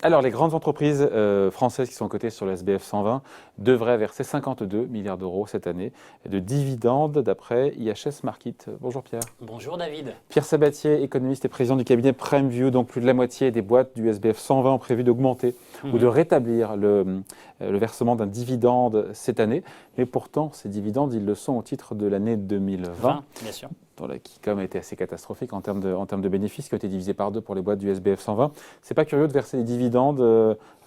Alors, les grandes entreprises françaises qui sont cotées sur le SBF 120 devraient verser 52 milliards d'euros cette année de dividendes d'après IHS Markit. Bonjour Pierre. Bonjour David. Pierre Sabatier, économiste et président du cabinet PrimeView. Donc plus de la moitié des boîtes du SBF 120 ont prévu d'augmenter ou de rétablir le versement d'un dividende cette année. Mais pourtant, ces dividendes, ils le sont au titre de l'année 2020. Bien sûr. Qui quand même a été assez catastrophique en termes de bénéfices, qui ont été divisés par 2 pour les boîtes du SBF 120. C'est pas curieux de verser des dividendes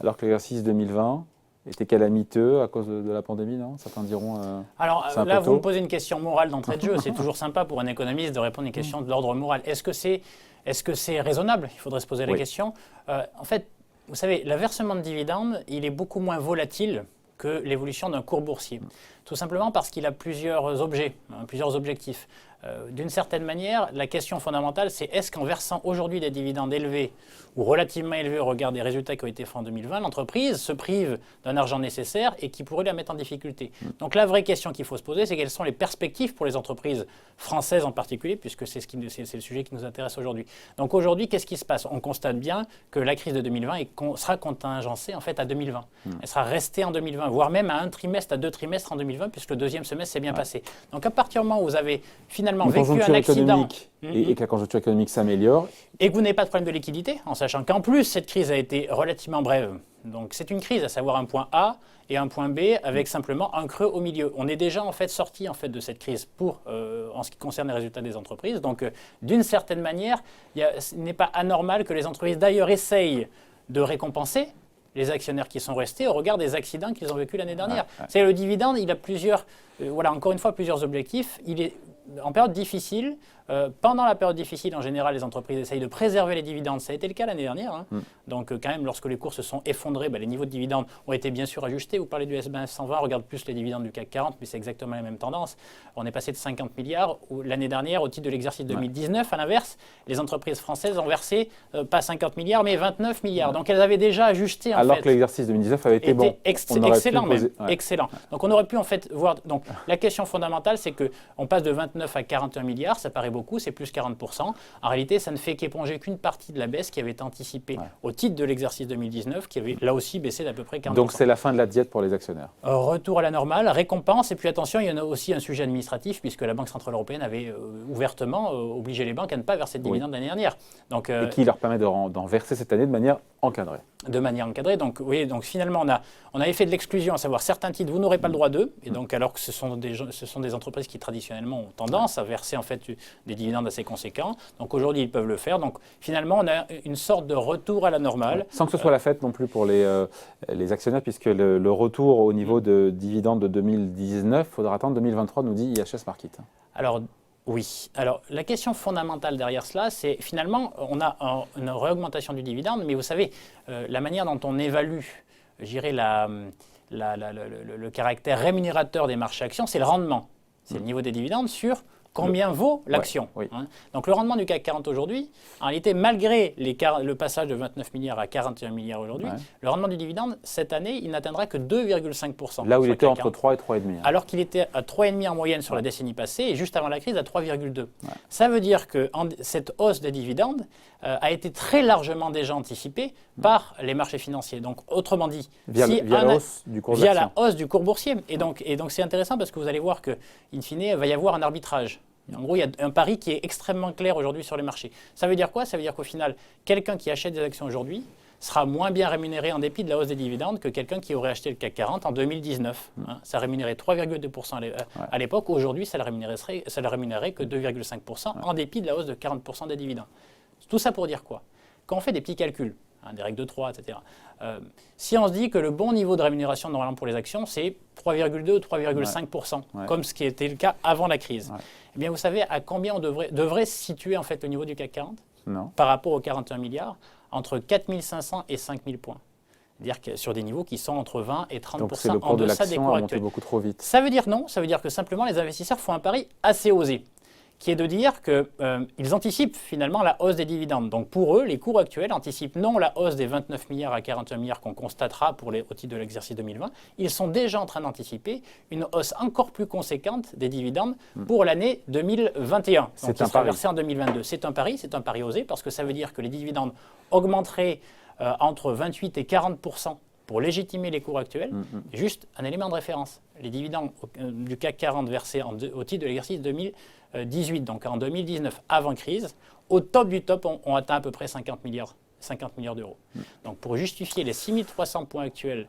alors que l'exercice 2020 était calamiteux à cause de la pandémie, non? Certains diront. Alors là, vous me posez une question morale d'entrée de jeu. C'est toujours sympa pour un économiste de répondre à une question de l'ordre moral. Est-ce que c'est raisonnable? Il faudrait se poser la question. En fait, vous savez, le versement de dividendes, il est beaucoup moins volatile que l'évolution d'un cours boursier. Tout simplement parce qu'il a plusieurs objets, plusieurs objectifs. D'une certaine manière, la question fondamentale, c'est est-ce qu'en versant aujourd'hui des dividendes élevés ou relativement élevés au regard des résultats qui ont été faits en 2020, l'entreprise se prive d'un argent nécessaire et qui pourrait la mettre en difficulté. Donc la vraie question qu'il faut se poser, c'est quelles sont les perspectives pour les entreprises françaises en particulier, puisque c'est le sujet qui nous intéresse aujourd'hui. Donc aujourd'hui, qu'est-ce qui se passe? On constate bien que la crise de 2020 sera contingencée en fait à 2020. Elle sera restée en 2020, voire même à un trimestre, à 2 trimestres en 2020, puisque le deuxième semestre s'est bien passé. Donc à partir du moment où vous avez finalement vécu un accident et que la conjoncture économique s'améliore, et que vous n'avez pas de problème de liquidité, en sachant qu'en plus cette crise a été relativement brève. Donc c'est une crise, à savoir un point A et un point B avec simplement un creux au milieu. On est déjà en fait sorti en fait de cette crise en ce qui concerne les résultats des entreprises. Donc d'une certaine manière, il n'est pas anormal que les entreprises d'ailleurs essayent de récompenser les actionnaires qui sont restés au regard des accidents qu'ils ont vécu l'année dernière. C'est le dividende, il a plusieurs, encore une fois, plusieurs objectifs. Il est en période difficile. Pendant la période difficile, en général, les entreprises essayent de préserver les dividendes. Ça a été le cas l'année dernière. Donc, quand même, lorsque les cours se sont effondrés, les niveaux de dividendes ont été bien sûr ajustés. Vous parlez du SBF 120, on regarde plus les dividendes du CAC 40, mais c'est exactement la même tendance. On est passé de 50 milliards l'année dernière au titre de l'exercice 2019. À l'inverse, les entreprises françaises ont versé pas 50 milliards, mais 29 milliards. Donc, elles avaient déjà ajusté. Alors que l'exercice 2019 avait été bon. Excellent même. Excellent. Donc, on aurait pu en fait voir. Donc, la question fondamentale, c'est qu'on passe de 29 à 41 milliards. Ça paraît beaucoup, c'est plus 40%. En réalité, ça ne fait qu'éponger qu'une partie de la baisse qui avait été anticipée au titre de l'exercice 2019, qui avait là aussi baissé d'à peu près 40%. Donc c'est la fin de la diète pour les actionnaires. Retour à la normale, récompense, et puis attention, il y en a aussi un sujet administratif, puisque la Banque Centrale Européenne avait ouvertement obligé les banques à ne pas verser de dividendes l'année dernière. Donc, et qui leur permet d'en verser cette année de manière encadrée. De manière encadrée. Donc, oui, donc finalement, on avait fait de l'exclusion, à savoir certains titres, vous n'aurez pas le droit d'eux, et donc alors que ce sont des entreprises qui traditionnellement ont tendance à verser en fait des dividendes assez conséquents. Donc aujourd'hui, ils peuvent le faire. Donc finalement, on a une sorte de retour à la normale. Sans que ce soit la fête non plus pour les actionnaires, puisque le retour au niveau de dividendes de 2019, il faudra attendre 2023, nous dit IHS Markit. Alors, oui. Alors, la question fondamentale derrière cela, c'est finalement, on a une réaugmentation du dividende, mais vous savez, la manière dont on évalue, je dirais, le caractère rémunérateur des marchés actions, c'est le rendement. C'est le niveau des dividendes sur combien vaut l'action. Donc le rendement du CAC 40 aujourd'hui, en réalité, malgré le passage de 29 milliards à 41 milliards aujourd'hui, le rendement du dividende, cette année, il n'atteindra que 2,5%. Là où il était entre 3 et 3,5. Alors qu'il était à 3,5 en moyenne sur la décennie passée et juste avant la crise à 3,2. Ça veut dire que cette hausse des dividendes a été très largement déjà anticipée par les marchés financiers. Donc autrement dit, via la hausse du cours via la hausse du cours boursier. Et donc c'est intéressant parce que vous allez voir que, in fine, il va y avoir un arbitrage. En gros, il y a un pari qui est extrêmement clair aujourd'hui sur les marchés. Ça veut dire quoi? Ça veut dire qu'au final, quelqu'un qui achète des actions aujourd'hui sera moins bien rémunéré en dépit de la hausse des dividendes que quelqu'un qui aurait acheté le CAC 40 en 2019. Ça rémunérait 3,2% à l'époque. Aujourd'hui, ça ne le rémunérait que 2,5% en dépit de la hausse de 40% des dividendes. Tout ça pour dire quoi? Quand on fait des petits calculs, des règles de 3, etc., si on se dit que le bon niveau de rémunération normalement pour les actions, c'est 3,2 ou 3,5%, comme ce qui était le cas avant la crise, eh bien vous savez à combien on devrait se situer en fait le niveau du CAC 40 par rapport aux 41 milliards? Entre 4 500 et 5 000 points. C'est-à-dire que sur des niveaux qui sont entre 20 et 30% en deçà des cours actuels. Beaucoup trop vite. Ça veut dire non, ça veut dire que simplement les investisseurs font un pari assez osé, qui est de dire qu'ils anticipent finalement la hausse des dividendes. Donc pour eux, les cours actuels anticipent non la hausse des 29 milliards à 41 milliards qu'on constatera au titre de l'exercice 2020, ils sont déjà en train d'anticiper une hausse encore plus conséquente des dividendes pour l'année 2021, qui sera versée en 2022. C'est un pari osé parce que ça veut dire que les dividendes augmenteraient entre 28 et 40% pour légitimer les cours actuels, est juste un élément de référence. Les dividendes du CAC 40 versés au titre de l'exercice 2018, donc en 2019, avant crise, au top du top, on atteint à peu près 50 milliards d'euros. Donc pour justifier les 6300 points actuels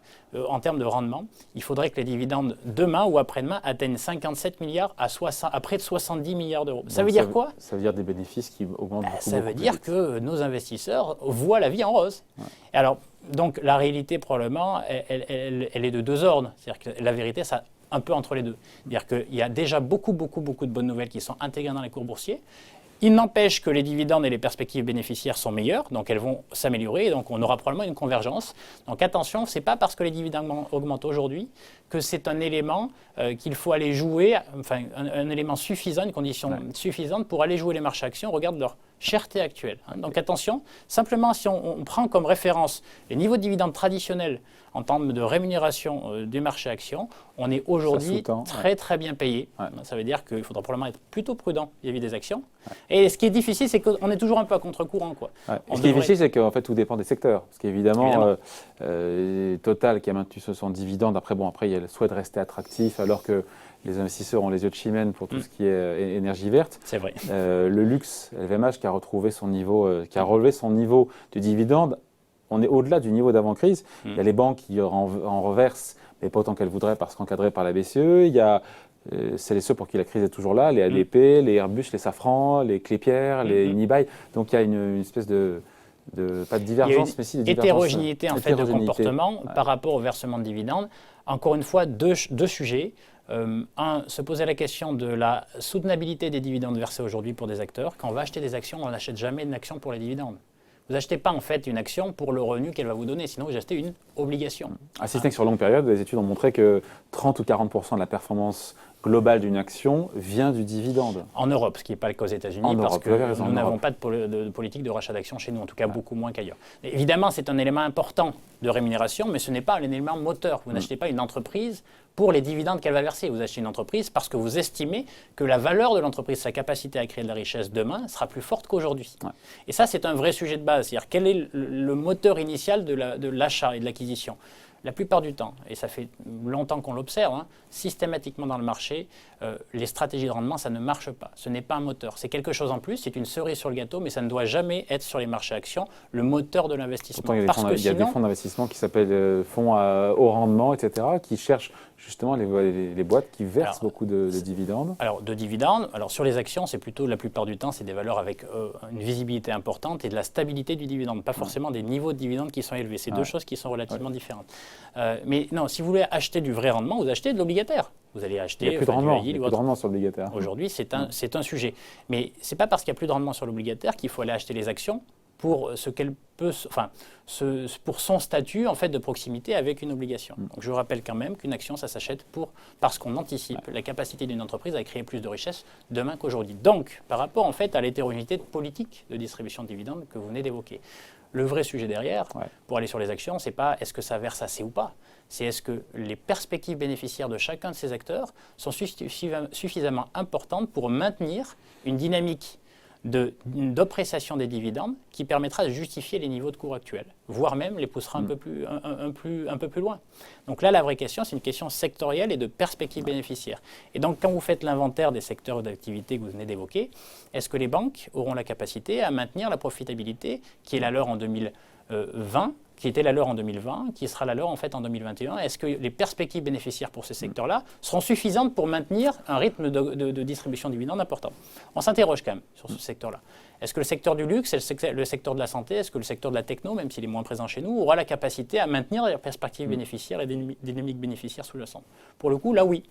en termes de rendement, il faudrait que les dividendes demain ou après-demain atteignent 57 milliards à près de 70 milliards d'euros. Ça veut dire quoi? Ça veut dire des bénéfices qui augmentent beaucoup. Ça veut dire que nos investisseurs voient la vie en rose. Ouais. Et alors, donc la réalité probablement, elle est de deux ordres. C'est-à-dire que la vérité, ça un peu entre les deux. C'est-à-dire qu'il y a déjà beaucoup de bonnes nouvelles qui sont intégrées dans les cours boursiers. Il n'empêche que les dividendes et les perspectives bénéficiaires sont meilleures, donc elles vont s'améliorer, et donc on aura probablement une convergence. Donc attention, ce n'est pas parce que les dividendes augmentent aujourd'hui que c'est un élément qu'il faut aller jouer, enfin un élément suffisant, une condition suffisante pour aller jouer les marchés actions, regarde leur cherté actuelle. Donc attention, simplement si on prend comme référence les niveaux de dividendes traditionnels en termes de rémunération du marché actions, on est aujourd'hui très bien payé. Ça veut dire qu'il faudra probablement être plutôt prudent vis-à-vis des actions. Et ce qui est difficile, c'est qu'on est toujours un peu à contre-courant. Ce qui est difficile, c'est qu'en fait, tout dépend des secteurs. Parce qu'évidemment, Total qui a maintenu son dividende, après il y a le souhait de rester attractif, alors que les investisseurs ont les yeux de chimène pour tout ce qui est énergie verte. C'est vrai. Le luxe, LVMH, qui a retrouvé son niveau, qui a relevé son niveau de dividende. On est au-delà du niveau d'avant-crise. Il y a les banques qui en reversent, mais pas autant qu'elles voudraient parce qu'encadrées par la BCE. Il y a celles et ceux pour qui la crise est toujours là, les ADP, les Airbus, les Safran, les Klépierre, les Unibail. Donc il y a une espèce de pas de divergence, mais si de divergence. Hétérogénéité en fait de comportement par rapport au versement de dividendes. Encore une fois, deux sujets. Se poser la question de la soutenabilité des dividendes versés aujourd'hui pour des acteurs. Quand on va acheter des actions, on n'achète jamais une action pour les dividendes. Vous n'achetez pas en fait une action pour le revenu qu'elle va vous donner, sinon vous achetez une obligation. Si ce n'est que sur longue période, les études ont montré que 30 ou 40% de la performance globale d'une action vient du dividende. En Europe, ce qui n'est pas le cas aux États-Unis, parce que nous n'avons pas de politique de rachat d'actions chez nous, en tout cas beaucoup moins qu'ailleurs. Évidemment, c'est un élément important de rémunération, mais ce n'est pas un élément moteur. Vous n'achetez pas une entreprise pour les dividendes qu'elle va verser. Vous achetez une entreprise parce que vous estimez que la valeur de l'entreprise, sa capacité à créer de la richesse demain, sera plus forte qu'aujourd'hui. Et ça, c'est un vrai sujet de base. C'est-à-dire quel est le moteur initial de l'achat et de l'acquisition. La plupart du temps, et ça fait longtemps qu'on l'observe, systématiquement dans le marché, les stratégies de rendement, ça ne marche pas. Ce n'est pas un moteur. C'est quelque chose en plus, c'est une cerise sur le gâteau, mais ça ne doit jamais être sur les marchés actions le moteur de l'investissement. Pourtant, il y a des fonds d'investissement qui s'appellent fonds au rendement, etc., qui cherchent justement les boîtes qui versent beaucoup de dividendes. Alors, de dividendes, sur les actions, c'est plutôt la plupart du temps, c'est des valeurs avec une visibilité importante et de la stabilité du dividende, pas forcément des niveaux de dividendes qui sont élevés. C'est deux choses qui sont relativement différentes. Mais non, si vous voulez acheter du vrai rendement, vous achetez de l'obligataire. Vous allez acheter. Il n'y a plus de rendement sur l'obligataire. Aujourd'hui, c'est un sujet. Mais ce n'est pas parce qu'il n'y a plus de rendement sur l'obligataire qu'il faut aller acheter les actions pour ce qu'elle peut, pour son statut en fait de proximité avec une obligation. Donc je rappelle quand même qu'une action, ça s'achète parce qu'on anticipe la capacité d'une entreprise à créer plus de richesses demain qu'aujourd'hui. Donc, par rapport en fait à l'hétérogénéité de politique de distribution de dividendes que vous venez d'évoquer, le vrai sujet derrière, pour aller sur les actions, c'est pas est-ce que ça verse assez ou pas. C'est est-ce que les perspectives bénéficiaires de chacun de ces acteurs sont suffisamment importantes pour maintenir une dynamique d'appréciation des dividendes qui permettra de justifier les niveaux de cours actuels, voire même les poussera un peu plus loin. Donc là, la vraie question, c'est une question sectorielle et de perspective bénéficiaire. Et donc, quand vous faites l'inventaire des secteurs d'activité que vous venez d'évoquer, est-ce que les banques auront la capacité à maintenir la profitabilité qui est la leur en 2020, qui était la leur en 2020, qui sera la leur en fait en 2021? Est-ce que les perspectives bénéficiaires pour ces secteurs-là seront suffisantes pour maintenir un rythme de distribution de dividendes important? On s'interroge quand même sur ce secteur-là. Est-ce que le secteur du luxe, le secteur de la santé, est-ce que le secteur de la techno, même s'il est moins présent chez nous, aura la capacité à maintenir les perspectives bénéficiaires et des dynamiques bénéficiaires sous-jacentes? Pour le coup, là oui.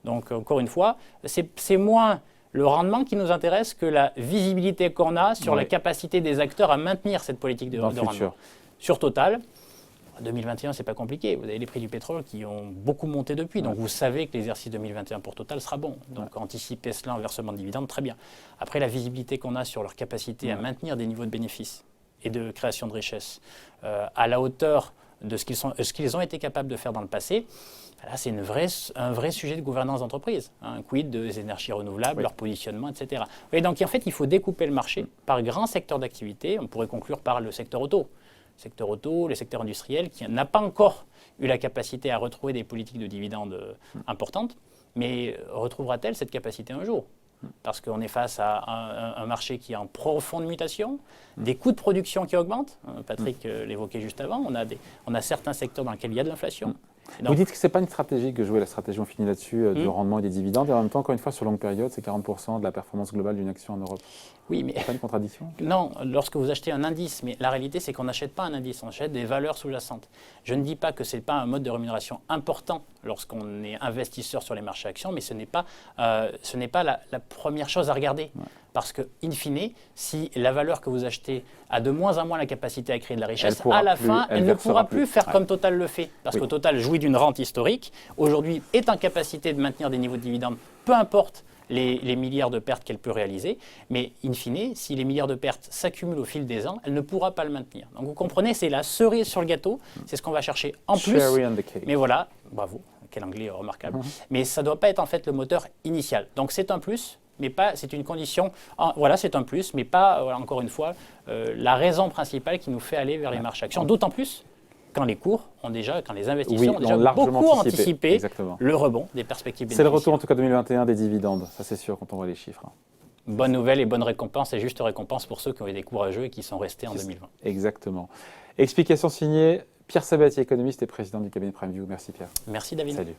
Donc encore une fois, c'est moins le rendement qui nous intéresse que la visibilité qu'on a sur la capacité des acteurs à maintenir cette politique de rendement. Sur Total, 2021, c'est pas compliqué. Vous avez les prix du pétrole qui ont beaucoup monté depuis. Donc, vous savez que l'exercice 2021 pour Total sera bon. Donc, anticiper cela en versement de dividendes, très bien. Après, la visibilité qu'on a sur leur capacité à maintenir des niveaux de bénéfices et de création de richesses à la hauteur de ce qu'ils ont été capables de faire dans le passé, là, c'est un vrai sujet de gouvernance d'entreprise. Quid des énergies renouvelables, leur positionnement, etc. Et donc, en fait, il faut découper le marché par grands secteurs d'activité. On pourrait conclure par le secteur auto. secteur auto, le secteur industriel, qui n'a pas encore eu la capacité à retrouver des politiques de dividendes importantes, mais retrouvera-t-elle cette capacité un jour ? Parce qu'on est face à un marché qui est en profonde mutation, des coûts de production qui augmentent. Patrick l'évoquait juste avant. On a certains secteurs dans lesquels il y a de l'inflation. Vous dites que ce n'est pas une stratégie que jouer la stratégie, on finit là-dessus, du rendement et des dividendes. Et en même temps, encore une fois, sur longue période, c'est 40% de la performance globale d'une action en Europe. Oui, mais... C'est pas une contradiction ? Non, lorsque vous achetez un indice, mais la réalité, c'est qu'on n'achète pas un indice, on achète des valeurs sous-jacentes. Je ne dis pas que ce n'est pas un mode de rémunération important lorsqu'on est investisseur sur les marchés actions, mais ce n'est pas la première chose à regarder. Ouais. Parce que, in fine, si la valeur que vous achetez a de moins en moins la capacité à créer de la richesse, à la fin, elle ne pourra plus faire comme Total le fait. Parce que Total jouit d'une rente historique, aujourd'hui est en capacité de maintenir des niveaux de dividendes, peu importe les milliards de pertes qu'elle peut réaliser. Mais, in fine, si les milliards de pertes s'accumulent au fil des ans, elle ne pourra pas le maintenir. Donc, vous comprenez, c'est la cerise sur le gâteau, c'est ce qu'on va chercher en plus. Mais voilà, bravo, quel anglais remarquable. Mais ça ne doit pas être en fait le moteur initial. Donc, c'est un plus. Mais pas, c'est une condition, voilà, c'est un plus, mais pas, voilà, encore une fois, la raison principale qui nous fait aller vers les marchés actions. D'autant plus quand les cours ont déjà, quand les investisseurs ont déjà beaucoup anticipé le rebond des perspectives bénéficiaires. C'est le retour en tout cas 2021 des dividendes, ça c'est sûr quand on voit les chiffres. Bonne nouvelle et bonne récompense, et juste récompense pour ceux qui ont été courageux et qui sont restés en 2020. Exactement. Explication signée Pierre Sabatier, économiste et président du cabinet PrimeView. Merci Pierre. Merci David. Salut.